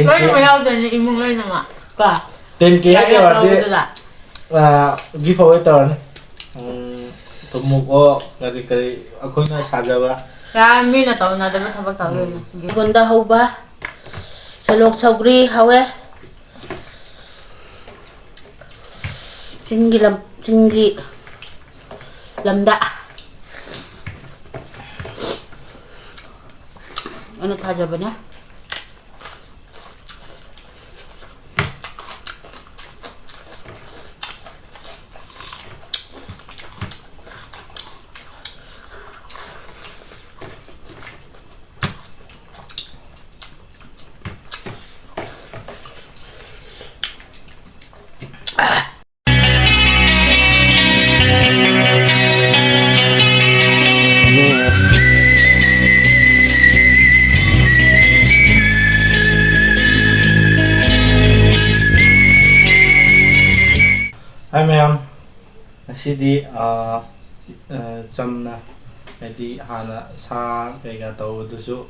왜 나오더니 이모가 막 까. 땡기 하게 와디 giveaway tawni tumuko kari akoina sajaba 야 미나 떠나다가 타박 타고. 이건다 호바 살록 사우리 하웨 징기 람다 어느 다 잡으냐? Hi ma'am ngasidi chamna edi hana sa kaiga tawdusu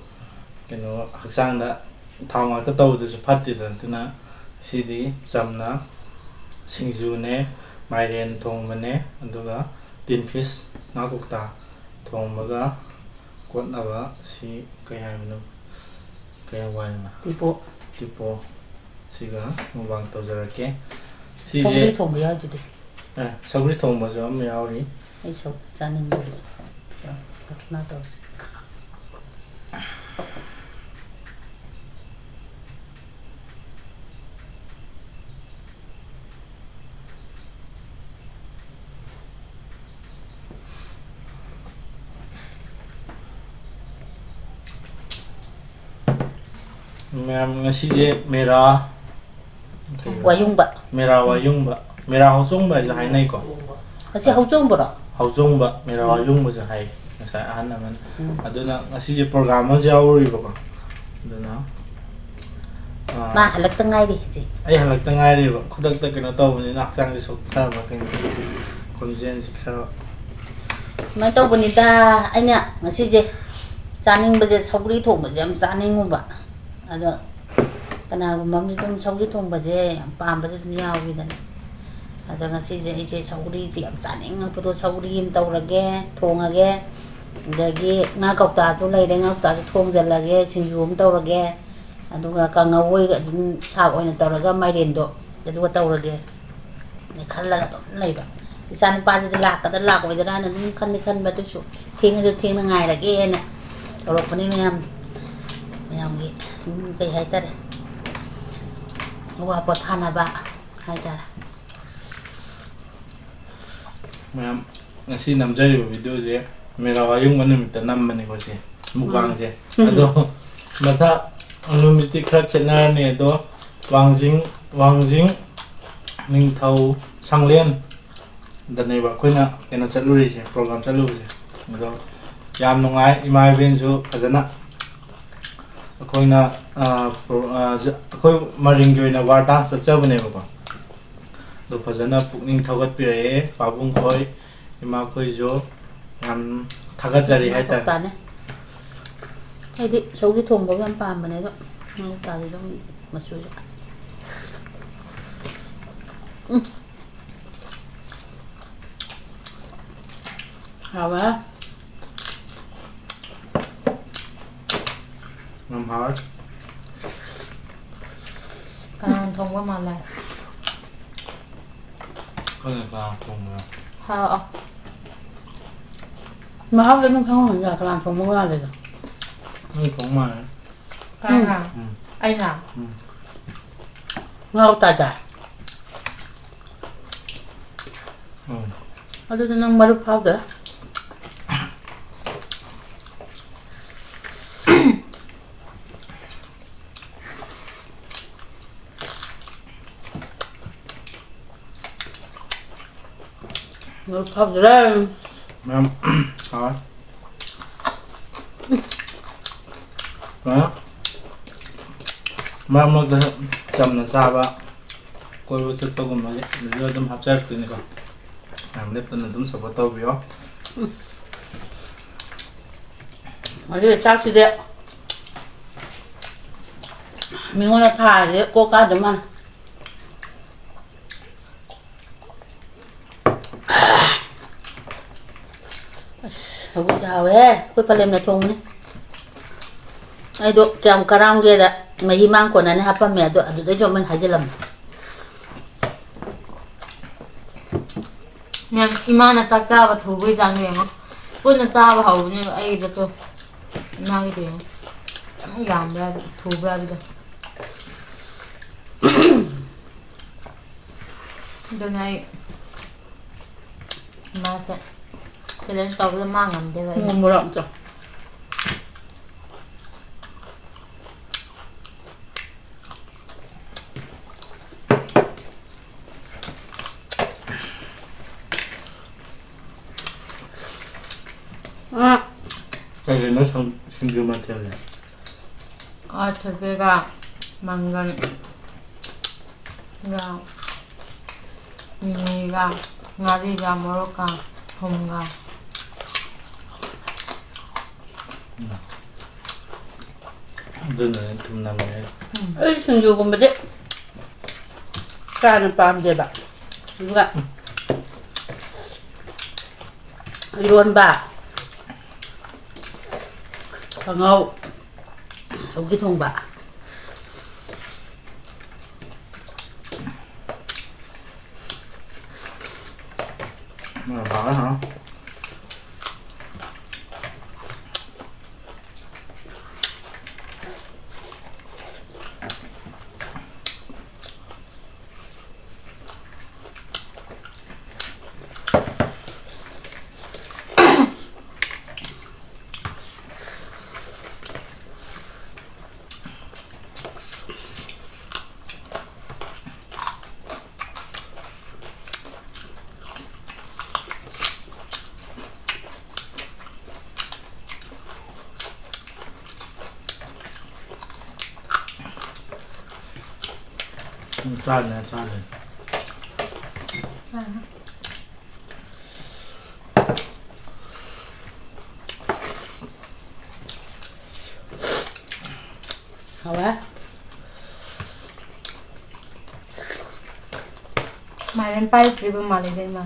keno haksangda thawma ka tawdusu phattidan tuna sidi chamna singju ne mairen thongmane aduga tin fish ngakukta thongmaga kotnaba si kaya mino kaya waima tipo siga mubang tawjarake 서울이 통보 야주대. 서울이 통보죠, 미야오리. 이 서, 자는 거. 나도. Ma'am ngasi je mera 와용바. mera wayungba mera hausungba je hai nai ko 같이 하우종 보라. hausungba mera wayungba je hai ngasa ahan naman aduna ngasi je program ma jauri ba ko aduna 마 할락 땡아이리 지. ai halak ta ngai ri ba khudak ta kena taw ni nak chang ji sok ta ba ken konjen ji kha 마 떠보니다. 아니야. 맛이지. 짜닝 버제 서울이 통보제 ям 짜닝 봐. 아주 그나마음이 좀 서울이 통보제 빰버제 좀 야오이다. 아주 ngasi제 이제 서울이지 ям 짜닝 것도 서울이 힘 떠오르게 통하게 여기 nga 겁다도 레이데 겁다도 통절라게 신주 좀 떠오르게 아두가 강아오이가 좀 사고 있는 떠오르가 마이렌도 그래도 떠오르게 칼라가 또 레이바 이산 빠지들 락가들 락 오이더라는 칸 바도쇼 팅은 팅은 nga이라게 떠오르더니 mayamgi kay haytare wa pot hana ba haytare ma'am ngasi namjari ba video je mera wayung manum ta nam mani ko je mukbang je ado mata anumiti khra khena ne do wangjing ning thau sanglen danai ba koina kena chaluri je program chalu je ado yam nungai imai ben ju adana akoina akoi maring joina war dance chabne ba do phajana pukning thogat pire pabung khoi ima khoi jo yam thagajari hai ta tane ai di sogi thong ba yam pam bane do ta di dong masu ja hawa nam har 간 통과 말라. kona thong 하. mà học cái mình không là làm sống mua ra rồi ni thong ma 간. 아이사. ngao ta chả ở đây nó mới học được mới học được đấy ma'am ha ma'am mo da cham na sa ba koi wo chat to gum ma le dum hap char tu ni ko ma'am le pan dum sa ba to bi yo ở đây chắc gì đấy 미고나 다 이제 꼬까지만. 여기 자왜 꿀빨렘나 통네. 아이도 그냥 가랑게다 마히망 거나네 하빠메도 아두데 좀만 하질람. 그냥 이마나 짝 짜봐 두부이 장면 뿌는 짜봐 하고는 아이도 또 이마게 돼요 양배야 두부야 비다 근데 아이 맛에 챌린지 더블 망안 돼요 뭐라 저. 자기는 신규만 태우네. 아 저배가 망간 가 미미가 나리가 모로가 봄가 너는 tum남네. 이 순주 공부지. 까는 밤 대박. 누가 이런 바. 방어 저기 통바. Bảo hả? Tràn này. hả? 말은 빨리 집은 말이 되만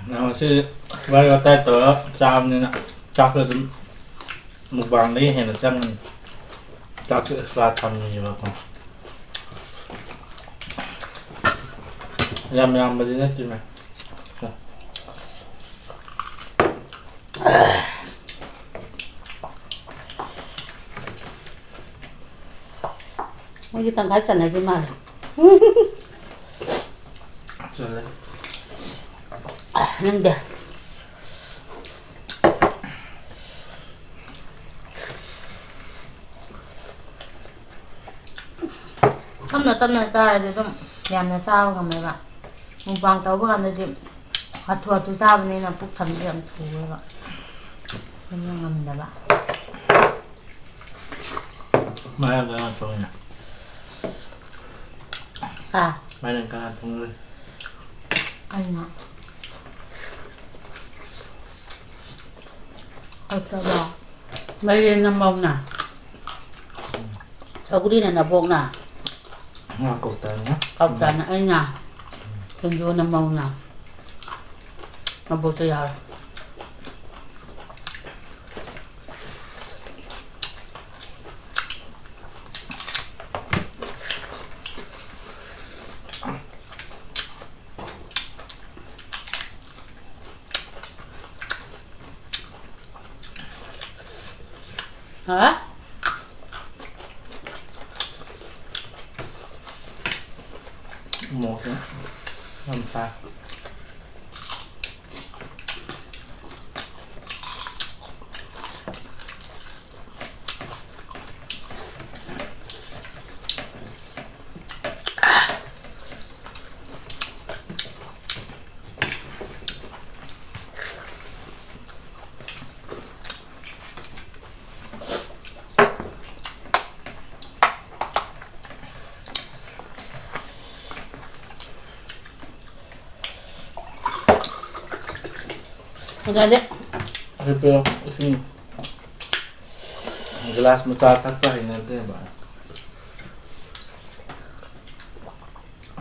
Nào chứ vai vào tay tớ chạm nên chắc là đúng một bằng đấy hay là chắc chắc sẽ ra thầm gì mà không yam mà đi nhất chứ mày 어디 땅 갔잖아 그 말. trời ơi 근데 땀나 짜야 돼 좀 얌나 짜고 가면 가 무방 떠고 가는데 아투 짜보니나 푹 잠지 않고 가 그냥 갑니다 봐 mai ăn cái ăn thôi nhỉ 아 mai ăn cái ăn thôi 아니나 어쩌다 말리는 먹나 저구리는 나 먹나 ngon cột tờ nhá 갑자기 아니냐 현주는 먹나 나 보세요 hả? một nữa làm sao 그다음에 Pero kasi glass matatak pa hinante ba?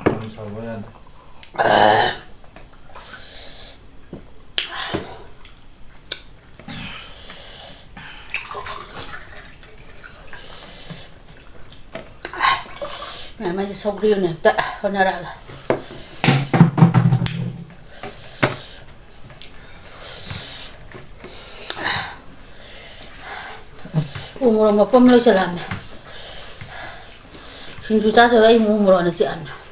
Ang sawa yan. May sogri yun eh. Honaraga. Umurong mapamloy sa lami. Sinsuta sa ay umurong na si Ana.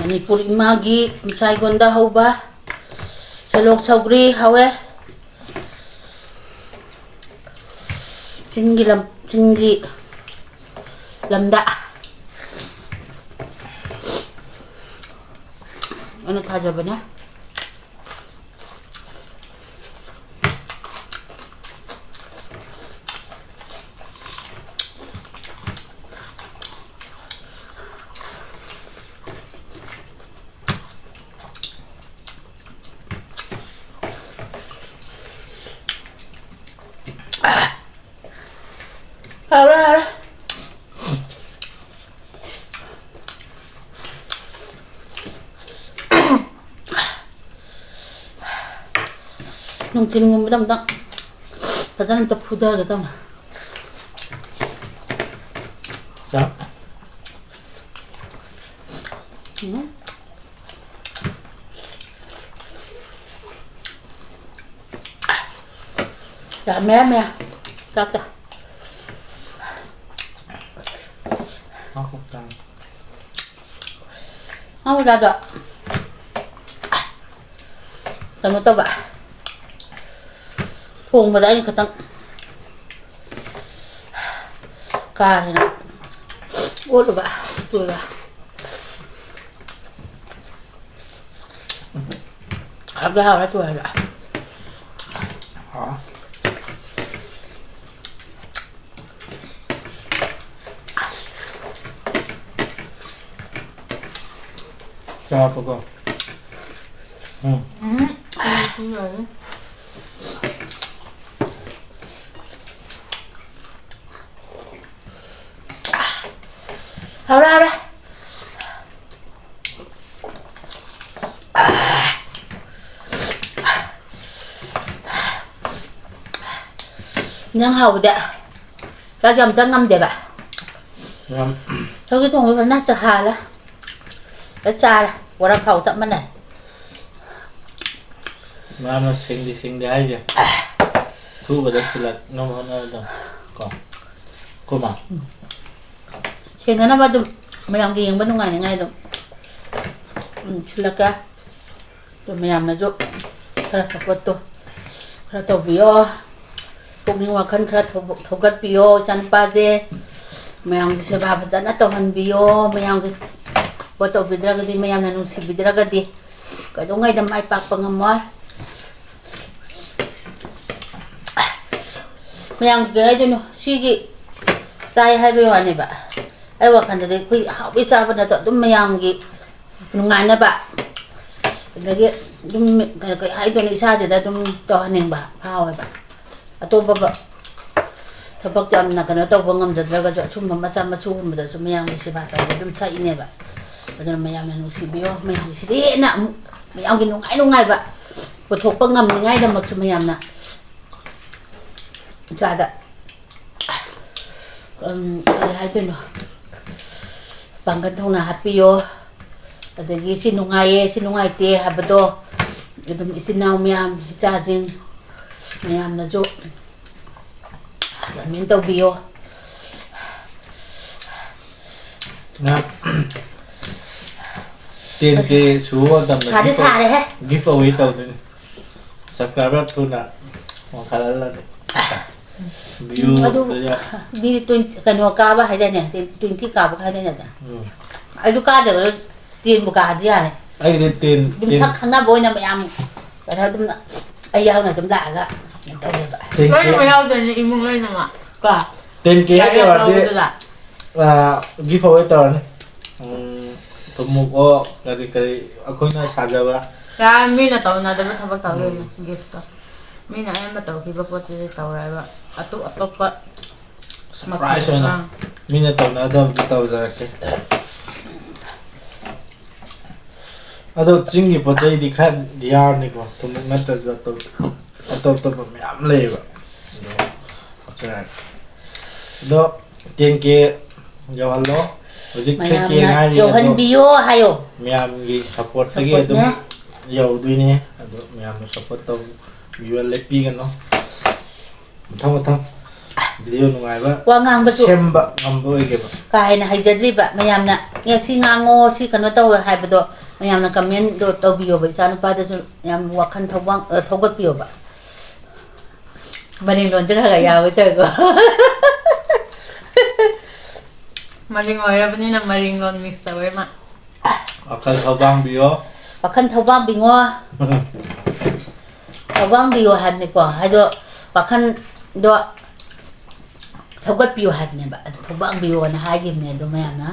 Manipuri magi, misay gonda ho ba? Salok saugri hawe. Singgi lamda. Ano kaja ba na? Hara. Nung tinungin mo damdang. Padanan ta pudar ka na. Ja. Ya me. Kaka. Ako ta. Ang dada. Tano to ba? Kung madali katang kari na. Ulo ba? Tuwa ba? Agak tuwa ba? Ha. Siapa kok? Hara. Nhân hầu đấy. Ra dầm cho ngâm để bà. Ngâm. Thôi cái thùng nó chả hà là. Nó xa là. Quả ra khẩu tậm bên này. Mà nó sinh đi hay chứ. Thu vào đây là ngâm hơn đâu. Còn. Cô mà. Xin nó bắt được. Mày làm gì bên ngoài này ngay được. Silaka. Tôi mày làm nó giúp. Kara support to. Kara to bio. Pugning wakan kara thogat bio chan pa je. Mayang se ba ba na to han bio mayang ke bo to bidra ga di mayang na nung si bidra ga di. Ka do ngay dam ai pak pangamoy. Mayang ke ai do no sigi sai hai be wa ne ba. Ai wakan de kui ha bi cha ba na to dum mayang gi nungai na ba. Jadi dum ka ai do ni sa je da dum to haning ba phao ba. Atau baba tabak jam na kana to bangam da daga jo chum ma sa ma chu ma da chu mayang si ba ta dum sa ine ba badal mayang na si bio mayang si di na mayang gi nungai ba puthok pa ngam ni ngai da mak chu mayam na ja da ai tu no bangkan thong na happy yo adagi si nungai te habado dum isinaw mayam cha jing mayam na jo min tàu bio Nga. Tiền cái số tầm khá đi xa đấy hết giveaway tàu thôi. Subscriber tu na. Hoặc khá là view đấy. đi tuyên cái nó cá ba hay đây nè tuyên thi cá ba hay đây nè ai du cá được ꯇꯦꯟꯕꯨ ꯀꯥꯗꯤ ꯌꯥꯔꯦ ꯑꯩꯗꯤ ten ꯑꯗꯨꯝ ꯁꯛ ꯈꯪꯅꯕ ꯑꯣꯏꯅ ꯃꯌꯥꯝ ꯀꯩꯅꯣ ꯑꯗꯨꯝ ꯑꯩ ꯌꯥꯎꯅ ꯑꯗꯨꯝ ꯂꯥꯛꯑꯒ ꯀꯩꯅꯣ ꯇꯧꯋꯦꯕ ꯂꯣꯏꯅꯃꯛ ꯌꯥꯎꯗꯣꯏꯅꯦ ꯏꯃꯨꯡ ꯂꯣꯏꯅꯃꯛ ꯀꯣ 10K ꯌꯥꯔꯦ ꯌꯧꯔꯗꯤ ꯂꯧꯕꯗꯨꯗ ꯒꯤꯐ ꯑꯋꯦ ꯇꯧꯔꯅꯤ ꯊꯨꯝꯃꯨꯀꯣ ꯀꯔꯤ ꯀꯔꯤ ꯑꯩꯈꯣꯏꯅ ꯁꯥꯖꯕ ꯌꯥꯔꯦ ꯃꯤꯅ ꯇꯧꯅꯗꯕ ꯊꯕꯛ ꯇꯧꯗꯣꯏꯅꯦ ꯒꯤꯐꯇꯣ ꯃꯤꯅ ꯑꯌꯥꯝꯕ ꯇꯧꯈꯤꯕ ꯄꯣꯠꯇꯨꯗꯤ ꯇꯧꯔꯣꯏꯕ ꯑꯇꯣꯞ ꯑꯇꯣꯞꯄ ꯄ꯭ꯔꯥꯏꯁ ꯑꯣꯏꯅ ꯃꯤꯅ ꯇꯧꯅꯗꯕꯗꯤ ꯇꯧꯖꯔꯛꯀꯦ ꯑꯗꯣ ꯆꯤꯡꯒꯤ ꯄꯣꯠ ꯆꯩꯗꯤ ꯈꯔ ꯌꯥꯔꯅꯤꯀꯣ ꯊꯨꯝꯃꯨꯛ ꯅꯠꯇ꯭ꯔꯁꯨ ꯑꯇꯣꯞꯄ ꯃꯌꯥꯝ ꯂꯩꯌꯦꯕ ꯑꯗꯣ 10K ꯌꯧꯍꯜꯂꯣ ꯍꯧꯖꯤꯛ 3K ꯃꯌꯥꯝꯅ ꯉꯥꯏꯔꯤ ꯑꯗꯣ ꯌꯧꯍꯟꯕꯤꯌꯣ ꯍꯥꯏꯌꯣ ꯃꯌꯥꯝꯒꯤ ꯁꯞꯄꯣꯔꯠꯇꯒꯤ ꯑꯗꯨꯝ ꯁꯞꯄꯣꯔꯠꯅꯦ ꯌꯧꯗꯣꯏꯅꯦ ꯑꯗꯣ ꯃꯌꯥꯝꯅ ꯁꯞꯄꯣꯔꯠ ꯇꯧꯕꯤꯕ ꯂꯦꯞꯄꯤꯒꯅꯣ ꯃꯊꯪ ꯚꯤꯗꯤꯑꯣ ꯅꯨꯡꯉꯥꯏꯕ ꯋꯥ ꯉꯥꯡꯕꯁꯨ ꯁꯦꯝꯕ ꯉꯝꯕ ꯑꯣꯏꯒꯦꯕ ꯀꯥ ꯍꯦꯟꯅ ꯍꯩꯖꯗ꯭ꯔꯤꯕ ꯃꯌꯥꯝꯅ ꯁꯤ ꯉꯥꯡꯉꯣ ꯁꯤ ꯀꯩꯅꯣ ꯇꯧꯋꯦ ꯍꯥꯏꯕꯗꯣ ꯃꯌꯥꯝꯅ ꯀꯃꯦꯟꯗꯣ ꯇꯧꯕꯤꯌꯣꯕ ꯏꯆꯥ ꯅꯨꯄꯥꯗꯁꯨ ꯌꯥꯝ ꯋꯥꯈꯜ ꯊꯧꯒꯠꯄꯤꯌꯣꯕ ꯃꯅꯤꯡ ꯂꯣꯟꯁꯨ ꯈꯔ ꯌꯥꯎꯋꯦ ꯇꯧꯀꯣ ꯃꯔꯤꯡ ꯑꯣꯏꯔꯕꯅꯤꯅ ꯃꯔꯤꯡ ꯂꯣꯟ ꯃꯤꯛꯁ ꯇꯧꯋꯦ ꯃꯥ ꯋꯥꯈꯜ ꯊꯧꯕꯥꯡꯕꯤꯌꯣ ꯋꯥꯈꯜ ꯊꯧꯕꯥꯡꯕꯤꯉꯣ ꯊꯧꯕꯥꯡꯕꯤꯌꯣ ꯍꯥꯏꯕꯅꯤꯀꯣ ꯍꯥꯏꯗꯣ ꯋꯥꯈꯜꯗꯣ ꯊꯧꯒꯠꯄꯤꯌꯣ ꯍꯥꯏꯕꯅꯦꯕ ꯑꯗꯨ ꯊꯧꯕꯥꯡꯕꯤꯌꯣꯅ ꯍꯥꯏꯈꯤꯕꯅꯦ ꯑꯗꯨ ꯃꯌꯥꯝꯅ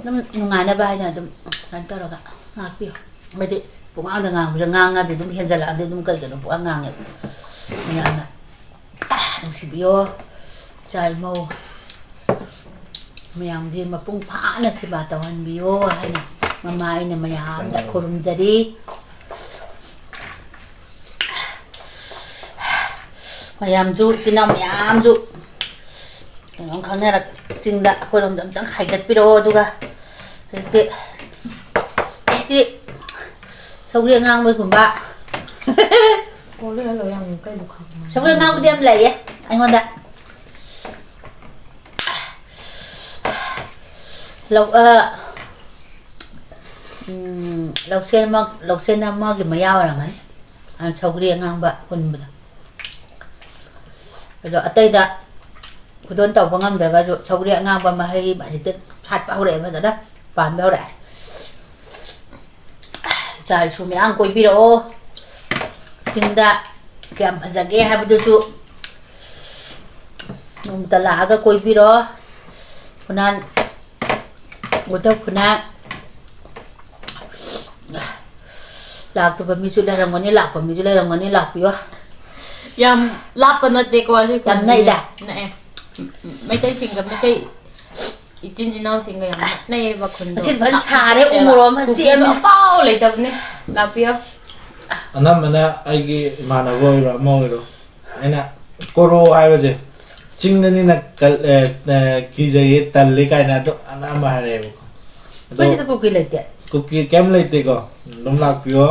ꯑꯗꯨꯝ ꯅꯨꯡꯉꯥꯏꯅꯕ ꯍꯥꯏꯅ ꯑꯗꯨꯝ ꯀꯩꯅꯣ ꯇꯧꯔꯒ ꯉꯥꯛꯄꯤꯌꯣ ꯍꯥꯏꯗꯤ ꯄꯨꯡꯉꯥꯡꯗ ꯉꯥꯡꯕꯁꯦ ꯉꯥꯡꯉꯗꯤ ꯑꯗꯨꯝ ꯍꯦꯟꯖꯜꯂꯛꯑꯗꯤ ꯑꯗꯨꯝ ꯀꯩꯅꯣ ꯄꯨꯡꯉꯥꯡ ꯉꯥꯡꯉꯦꯕ ꯃꯌꯥꯝꯅ ꯅꯨꯡꯁꯤꯕꯤꯌꯣ ꯏꯆꯥ ꯏꯃꯧ ꯃꯌꯥꯝꯒꯤ ꯃꯄꯨꯡ ꯐꯥꯅ ꯁꯦꯕꯥ ꯇꯧꯍꯟꯕꯤꯌꯣ ꯍꯥꯏꯅ ꯃꯃꯥ ꯑꯩꯅ ꯃꯌꯥꯝꯗ ꯈꯨꯔꯨꯝꯖꯔꯤ ꯃꯌꯥꯝꯁꯨ ꯏꯆꯤꯜ ꯏꯅꯥꯎ ꯃꯌꯥꯝꯁꯨ ꯀꯩꯅꯣꯝ ꯈꯪꯅꯔꯛ ꯆꯤꯡꯗ ꯑꯩꯈꯣꯏꯔꯣꯝꯗ ꯑꯝꯇꯪ ꯍꯥꯏꯒꯠꯄꯤꯔꯛꯑꯣ ꯑꯗꯨꯒ ꯍꯧꯖꯤꯛꯇꯤ ꯁꯧꯒ꯭ꯔꯤ ꯑꯉꯥꯡꯕꯒꯨꯝꯕ ꯁꯧꯒ꯭ꯔꯤ ꯑꯉꯥꯡꯕꯗꯤ ꯌꯥꯝ ꯂꯩꯌꯦ ꯑꯩꯉꯣꯟꯗ ꯂꯧꯁꯦꯟ ꯑꯃꯒꯤ ꯃꯌꯥ ꯑꯣꯏꯔꯝꯒꯅꯤ ꯁꯧꯒ꯭ꯔꯤ ꯑꯉꯥꯡꯕ ꯍꯨꯟꯕꯗꯣ ꯑꯗꯣ ꯑꯇꯩꯗ ꯈꯨꯗꯣꯟ ꯇꯧꯕ ꯉꯝꯗ꯭ꯔꯒꯁꯨ ꯁꯧꯒ꯭ꯔꯤ ꯑꯉꯥꯡꯕ ꯃꯍꯩ ꯍꯧꯖꯤꯛꯇꯤ ꯁꯥꯠꯄ ꯍꯧꯔꯛꯑꯦ ꯐꯖꯅ ꯄꯥꯟꯕ ꯍꯧꯔꯛꯑꯦ ꯏꯆꯥ ꯏꯁꯨ ꯃꯌꯥꯝ ꯀꯣꯏꯕꯤꯔꯛꯑꯣ ꯆꯤꯡꯗ ꯀꯌꯥꯝ ꯐꯖꯒꯦ ꯍꯥꯏꯕꯗꯨꯁꯨ ꯅꯣꯡꯃꯇ ꯂꯥꯛꯑꯒ ꯀꯣꯏꯕꯤꯔꯣ ꯐꯨꯅꯥꯟ ꯎꯙꯞ ꯐꯨꯅꯥꯟ ꯂꯥꯛꯇꯕ ꯃꯤꯁꯨ ꯂꯩꯔꯝꯒꯅꯤ ꯂꯥꯛꯄ ꯃꯤꯁꯨ ꯂꯩꯔꯝꯒꯅꯤ ꯂꯥꯛꯄꯤꯌꯣ ꯌꯥꯝ ꯂꯥꯞꯄ ꯅꯠꯇꯦꯀꯣ ꯑꯁꯤ ꯌꯥꯝ ꯅꯛꯏꯗ ꯅꯛꯑꯦ ꯃꯩꯇꯩꯁꯤꯡꯒ ꯃꯩꯇꯩ ꯏꯆꯤꯟ ꯏꯅꯥꯎꯁꯤꯡꯒ ꯌꯥꯝ ꯅꯛꯅꯩꯌꯦꯕ ꯈꯨꯟꯗꯣ ꯉꯁꯤꯗꯤ ꯐꯖꯅ ꯁꯥꯔꯦ ꯎꯃꯣꯔꯣꯛ ꯑꯃ ꯀꯨꯀꯤꯁꯨ ꯁꯦꯝꯃꯦ ꯑꯐꯥꯎ ꯂꯩꯇꯕꯅꯦ ꯂꯥꯛꯄꯤꯌꯣ ꯑꯅꯝꯕꯅ ꯑꯩꯒꯤ ꯏꯃꯥꯟꯅꯕ ꯑꯣꯏꯔꯣ ꯑꯃ ꯑꯣꯏꯔꯣ ꯑꯩꯅ ꯀꯣꯔꯣ ꯍꯥꯏꯕꯁꯦ ꯆꯤꯡꯗꯅꯤꯅ ꯀꯤꯖꯩꯌꯦ ꯇꯜꯂꯤ ꯀꯥꯏꯅ ꯑꯗꯨ ꯑꯅꯝꯕ ꯍꯥꯏꯔꯛꯑꯦꯕꯀꯣ ꯑꯗꯣ ꯑꯩꯈꯣꯏ ꯁꯤꯗ ꯀꯨꯀꯤ ꯂꯩꯇꯦ ꯀꯨꯀꯤ ꯀꯩꯝ ꯂꯩꯇꯦꯀꯣ ꯑꯗꯨꯝ ꯂꯥꯛꯄꯤꯌꯣ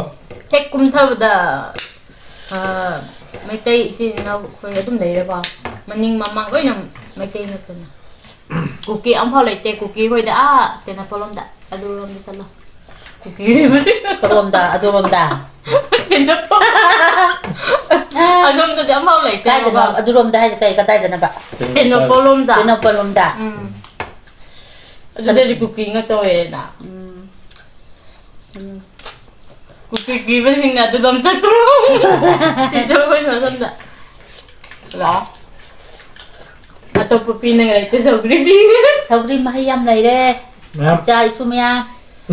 ꯍꯦꯛ ꯀꯨꯝꯊꯕꯗ ꯃꯩꯇꯩ ꯏꯆꯤꯟ ꯏꯅꯥꯎ ꯑꯩꯈꯣই ꯑꯗꯨꯝ ꯂꯩꯔꯦꯀꯣ ꯃꯅꯤꯡ ꯃꯃꯥꯡ ꯂꯣꯏꯅ ꯃꯩꯇꯩ ꯉꯥꯛꯇꯅꯦ ꯀꯨꯀꯤ ꯑꯝꯐꯥꯎ ꯂꯩꯇꯦ ꯀꯨꯀꯤ ꯈꯣꯏꯗ ꯇꯦꯅꯥꯄꯣꯂꯣꯝꯗ ꯑꯗꯨꯔꯣꯝꯗ ꯆꯠꯂꯣ ꯀꯨꯀꯤ ꯀꯔꯣꯝꯗ ꯑꯗꯨꯔꯣꯝꯗ ꯇꯦꯅꯥꯄꯣꯜ ꯑꯁꯣꯝꯗꯗꯤ ꯑꯝꯐꯥꯎ ꯂꯩꯇꯦ ꯀꯥꯏꯗꯅꯣ ꯑꯗꯨꯔꯣꯝꯗ ꯍꯥꯏꯁꯦ ꯀꯩ ꯀꯗꯥꯏꯗꯅꯕ ꯇꯦꯅꯥꯄꯣꯂꯣꯝꯗ ꯇꯦꯡꯅꯧꯄꯜꯂꯣꯝꯗ ꯑꯗꯨꯗꯗꯤ ꯀꯨꯀꯤ ꯉꯥꯛꯇ ꯑꯣꯏꯔꯦꯅ ꯀꯨꯀꯤ ꯀꯤꯕꯁꯤꯡꯅ ꯑꯗꯨꯗ ꯆꯠꯇ꯭ꯔꯣ ꯁꯤꯗ ꯑꯩꯈꯣꯏꯅ ꯑꯁꯣꯝꯗ ꯂꯥꯛꯑꯣ ꯑꯇꯣꯞꯄ ꯄꯤꯅꯤꯡꯉꯥꯏ ꯂꯩꯇꯦ ꯁꯧꯒ꯭ꯔꯤ ꯄꯤ ꯁꯧꯒ꯭ꯔꯤ ꯃꯍꯩ ꯌꯥꯝ ꯂꯩꯔꯦ ꯃꯌꯥꯝ ꯏꯆꯥ ꯏꯁꯨ ꯃꯌꯥꯝ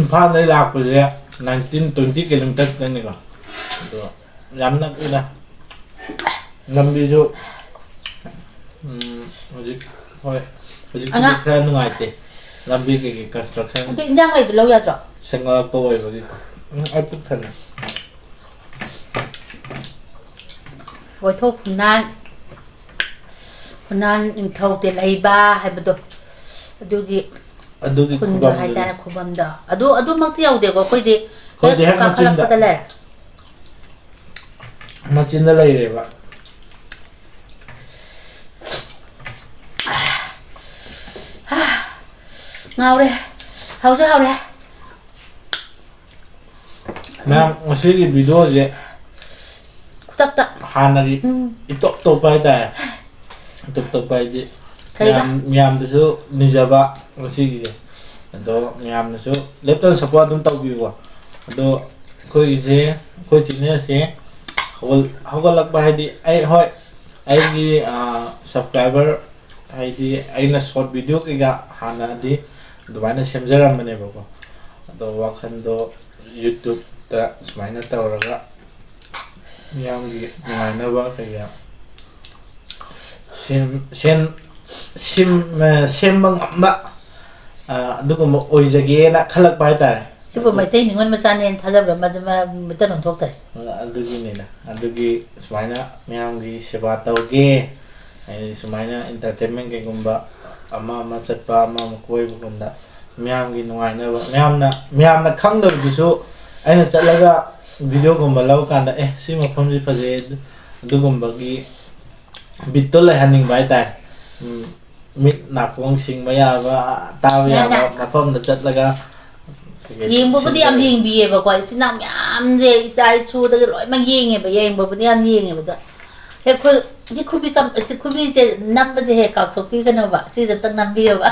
ꯏꯝꯐꯥꯜꯗꯩ ꯂꯥꯛꯄꯁꯦ 19-20 ꯀꯤꯂꯣꯃꯤꯇꯔꯅꯤꯀꯣ ꯑꯗꯣ ꯌꯥꯝ ꯅꯛꯏꯗ ꯂꯝꯕꯤꯁꯨ ꯍꯧꯖꯤꯛ ꯍꯣꯏ ꯍꯧꯖꯤꯛꯇꯤ ꯈꯔ ꯅꯨꯡꯉꯥꯏꯇꯦ ꯂꯝꯕꯤ ꯀꯩꯀꯩ ꯀꯟꯁꯇ꯭ꯔꯛꯁꯟ ꯑꯗꯨ ꯏꯟꯖꯥꯡ ꯂꯩꯗꯨ ꯂꯧ ꯌꯥꯗ꯭ꯔꯣ ꯁꯦꯝꯒꯠꯂꯛꯄ ꯑꯣꯏꯕꯒꯤ ꯑꯩ ꯄꯨꯛ ꯊꯟꯅ ꯋꯥꯏꯊꯣꯛ ꯐꯨꯅꯥꯟ ꯅꯤꯡꯊꯧ ꯇꯦꯜꯍꯩꯕ ꯍꯥꯏꯕꯗꯣ ꯑꯗꯨꯒꯤ ꯈꯨꯟꯗꯣ ꯍꯥꯏꯇꯥꯔꯦ ꯈꯨꯕꯝꯗꯣ ꯑꯗꯨꯃꯛꯇꯤ ꯌꯧꯗꯦꯀꯣ ꯑꯩꯈꯣꯏꯗꯤ ꯍꯦꯛ ꯀꯥꯈꯠꯂꯛꯄꯗ ꯂꯩꯔꯦ ꯃꯆꯤꯟꯗ ꯂꯩꯔꯦꯕ ꯉꯥꯎꯔꯦ ꯍꯥꯎꯁꯨ ꯍꯥꯎꯔꯦ ꯃꯌꯥꯝ ꯉꯁꯤꯒꯤ ꯚꯤꯗꯤꯑꯣꯁꯦ ꯈꯨꯗꯛꯇ ꯍꯥꯟꯅꯒꯤ ꯏꯇꯣꯞ ꯇꯣꯞꯄ ꯍꯥꯏꯇꯥꯔꯦ ꯏꯇꯣꯞ ꯇꯣꯞꯄ ꯍꯥꯏꯗꯤ ꯃꯌꯥꯝꯗꯁꯨ ꯅꯤꯖꯕ ꯉꯁꯤꯒꯤꯁꯦ ꯑꯗꯣ ꯃꯌꯥꯝꯅꯁꯨ ꯂꯦꯞꯇꯅ ꯁꯞꯄꯣꯔꯠ ꯑꯗꯨꯝ ꯇꯧꯕꯤꯌꯨꯀꯣ ꯑꯗꯣ ꯑꯩꯈꯣꯏꯒꯤꯁꯦ ꯑꯩꯈꯣꯏ ꯆꯦꯅꯦꯜꯁꯦ ꯍꯧꯒꯠꯂꯛꯄ ꯍꯥꯏꯗꯤ ꯍꯣꯏ ꯑꯩꯒꯤ ꯁꯕꯁꯀ꯭ꯔꯥꯏꯕꯔ ꯍꯥꯏꯗꯤ ꯑꯩꯅ ꯁꯣꯔꯠ ꯚꯤꯗꯤꯑꯣ ꯀꯩꯀꯥ ꯍꯥꯟꯅꯗꯤ ꯑꯗꯨꯃꯥꯏꯅ ꯁꯦꯝꯖꯔꯝꯕꯅꯦꯕꯀꯣ ꯑꯗꯣ ꯋꯥꯈꯜꯗꯣ ꯌꯨꯇ꯭ꯌꯨꯕꯇ ꯁꯨꯃꯥꯏꯅ ꯇꯧꯔꯒ ꯃꯤꯌꯥꯝꯒꯤ ꯅꯨꯡꯉꯥꯏꯅꯕ ꯀꯩꯀꯥ ꯁꯦꯝꯕ ꯉꯝꯕ ꯑꯗꯨꯒꯨꯝꯕ ꯑꯣꯏꯖꯒꯦꯅ ꯈꯜꯂꯛꯄ ꯍꯥꯏꯇꯥꯔꯦ ꯁꯤꯕꯨ ꯃꯩꯇꯩ ꯅꯤꯉꯣꯜ ꯃꯆꯥꯅꯦꯅ ꯊꯥꯖꯕ꯭ꯔꯥ ꯃꯇꯝ ꯑꯣꯟꯊꯣꯛꯇꯔꯦ ꯑꯗꯨꯒꯤꯅꯤꯅ ꯑꯗꯨꯒꯤ ꯁꯨꯃꯥꯏꯅ ꯃꯌꯥꯝꯒꯤ ꯁꯦꯕꯥ ꯇꯧꯒꯦ ꯍꯥꯏꯗꯤ ꯁꯨꯃꯥꯏꯅ ꯏꯟꯇꯔꯇꯦꯟꯃꯦꯟ ꯀꯩꯒꯨꯝꯕ ꯑꯃ ꯆꯠꯄ ꯑꯃ ꯀꯣꯏꯕꯒꯨꯝꯕꯗ ꯃꯤꯌꯥꯝꯒꯤ ꯅꯨꯡꯉꯥꯏꯅꯕ ꯃꯌꯥꯝꯅ ꯈꯪꯗꯕꯗꯨꯁꯨ ꯑꯩꯅ ꯆꯠꯂꯒ ꯚꯤꯗꯤꯑꯣꯒꯨꯝꯕ ꯂꯧꯀꯥꯟꯗ ꯁꯤ ꯃꯐꯝꯁꯤ ꯐꯖꯩ ꯑꯗꯨꯒꯨꯝꯕꯒꯤ ꯕꯤꯠꯇꯣ ꯂꯩꯍꯟꯅꯤꯡꯕ ꯍꯥꯏꯇꯥꯔꯦ ꯃꯤꯠ ꯅꯥꯀꯣꯡ ꯁꯤꯡꯕ ꯌꯥꯕ ꯇꯥꯕ ꯌꯥꯕ ꯃꯐꯝꯗ ꯆꯠꯂꯒ ꯌꯦꯡꯕꯕꯨꯗꯤ ꯌꯥꯝ ꯌꯦꯡꯕꯤꯌꯦꯕꯀꯣ ꯏꯆꯤꯟ ꯏꯅꯥꯎ ꯃꯌꯥꯝꯁꯦ ꯏꯆꯥ ꯏꯁꯨꯗꯒꯤ ꯂꯣꯏꯅꯃꯛ ꯌꯦꯡꯉꯦꯕ ꯌꯦꯡꯕꯕꯨꯗꯤ ꯌꯥꯝ ꯌꯦꯡꯉꯦꯕ ꯑꯗꯣ ꯍꯦꯛ ꯈꯨꯕꯤꯁꯦ ꯅꯝꯕꯁꯦ ꯍꯦꯛ ꯀꯥꯎꯊꯣꯛꯄꯤꯒꯅꯣꯕ ꯁꯤꯁꯦ ꯑꯝꯇꯪ ꯅꯝꯕꯤꯌꯣꯕ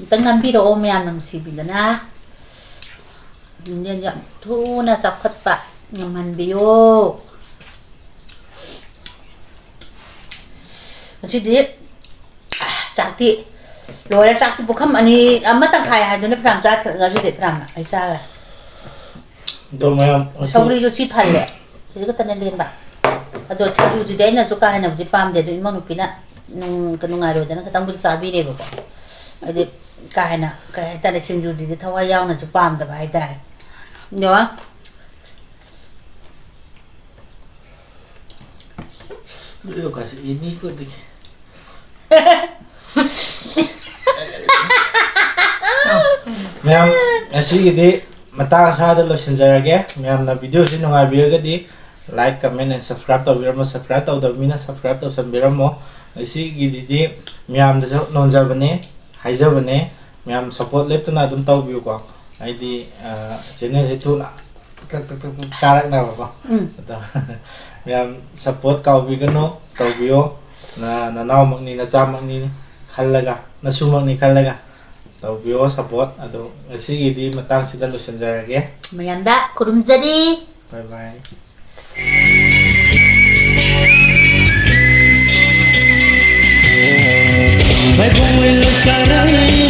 ꯑꯝꯇꯪ ꯅꯝꯕꯤꯔꯛꯑꯣ ꯃꯌꯥꯝꯅ ꯅꯨꯡꯁꯤꯕꯤꯗꯅ ꯌꯥꯝ ꯊꯨꯅ ꯆꯥꯎꯈꯠꯄ ꯉꯝꯍꯟꯕꯤꯌꯣ ꯉꯁꯤꯗꯤ ꯆꯥꯛꯇꯤ ꯂꯣꯏꯔꯦ ꯆꯥꯛꯇꯤ ꯄꯨꯈꯝ ꯑꯃ ꯇꯪꯈꯥꯏ ꯍꯥꯏꯗꯨꯅ ꯐꯅꯌꯥꯝ ꯆꯥꯈ꯭ꯔꯦ ꯉꯁꯤꯗꯤ ꯐꯅꯌꯥꯝ ꯑꯩ ꯆꯥꯈ꯭ꯔꯦ ꯁꯧꯒ꯭ꯔꯤꯁꯨ ꯁꯤ ꯊꯜꯂꯦ ꯁꯤꯁꯨ ꯈꯛꯇꯅ ꯂꯦꯝꯕ ꯑꯗꯣ ꯁꯤꯡꯖꯨꯗꯨꯗꯤ ꯑꯩꯅꯁꯨ ꯀꯥ ꯍꯦꯟꯅꯕꯨꯗꯤ ꯄꯥꯝꯗꯦ ꯑꯗꯣ ꯏꯃꯧ ꯅꯨꯄꯤꯅ ꯅꯨꯡꯉꯥꯏꯔꯣꯏꯗꯅ ꯈꯤꯇꯪꯕꯨꯗꯤ ꯆꯥꯕꯤꯔꯦꯕꯀꯣ ꯍꯥꯏꯗꯤ ꯀꯥ ꯍꯦꯟꯅ ꯀꯩ ꯍꯥꯏꯇꯥꯔꯦ ꯁꯤꯡꯖꯨꯗꯨꯗꯤ ꯊꯋꯥꯏ ꯌꯥꯎꯅꯁꯨ ꯄꯥꯝꯗꯕ ꯍꯥꯏꯇꯥꯔꯦ ꯃꯌꯥꯝ ꯉꯁꯤꯒꯤꯗꯤ ꯃꯇꯥꯡ ꯑꯁꯥꯗ ꯂꯣꯏꯁꯤꯟꯖꯔꯒꯦ ꯃꯌꯥꯝꯅ ꯚꯤꯗꯤꯑꯣꯁꯤ ꯅꯨꯡꯉꯥꯏꯕꯤꯔꯒꯗꯤ ꯂꯥꯏꯛ ꯀꯃꯦꯟ ꯑꯦꯟ ꯁꯕꯁꯀ꯭ꯔꯥꯏꯕ ꯇꯧꯕꯤꯔꯝꯃꯣ ꯁꯕꯁꯀ꯭ꯔꯥꯏꯕ ꯇꯧꯗꯕ ꯃꯤꯅ ꯁꯕꯁꯀ꯭ꯔꯥꯏꯕ ꯇꯧꯁꯟꯕꯤꯔꯝꯃꯣ ꯉꯁꯤꯒꯤꯁꯤꯗꯤ ꯃꯌꯥꯝꯗꯁꯨ ꯅꯣꯟꯖꯕꯅꯦ ꯍꯥꯏꯖꯕꯅꯦ ꯃꯌꯥꯝ ꯁꯞꯄꯣꯔꯠ ꯂꯦꯞꯇꯅ ꯑꯗꯨꯝ ꯇꯧꯕꯤꯌꯨꯀꯣ ꯍꯥꯏꯗꯤ ꯆꯦꯅꯦꯜꯁꯦ ꯊꯨꯅ ꯀꯥꯔꯛꯅꯕꯀꯣ ꯑꯗꯣ ꯃꯌꯥꯝ ꯁꯞꯄꯣꯔꯠ ꯀꯥꯎꯕꯤꯒꯅꯨ ꯇꯧꯕꯤꯌꯣ ꯅꯅꯥꯎꯃꯛꯅꯤ ꯅꯆꯥꯃꯛꯅꯤ ꯈꯜꯂꯒ ꯅꯁꯨꯃꯛꯅꯤ ꯈꯜꯂꯒ ꯇꯧꯕꯤꯌꯣ ꯁꯞꯄꯣꯔꯠ ꯑꯗꯣ ꯉꯁꯤꯒꯤꯗꯤ ꯃꯇꯥꯡꯁꯤꯗ ꯂꯣꯏꯁꯤꯟꯖꯔꯒꯦ ꯃꯌꯥꯝꯗ ꯈꯨꯔꯨꯝꯖꯔꯤ ꯕꯥꯏ ꯕꯥꯏ Mai bom ele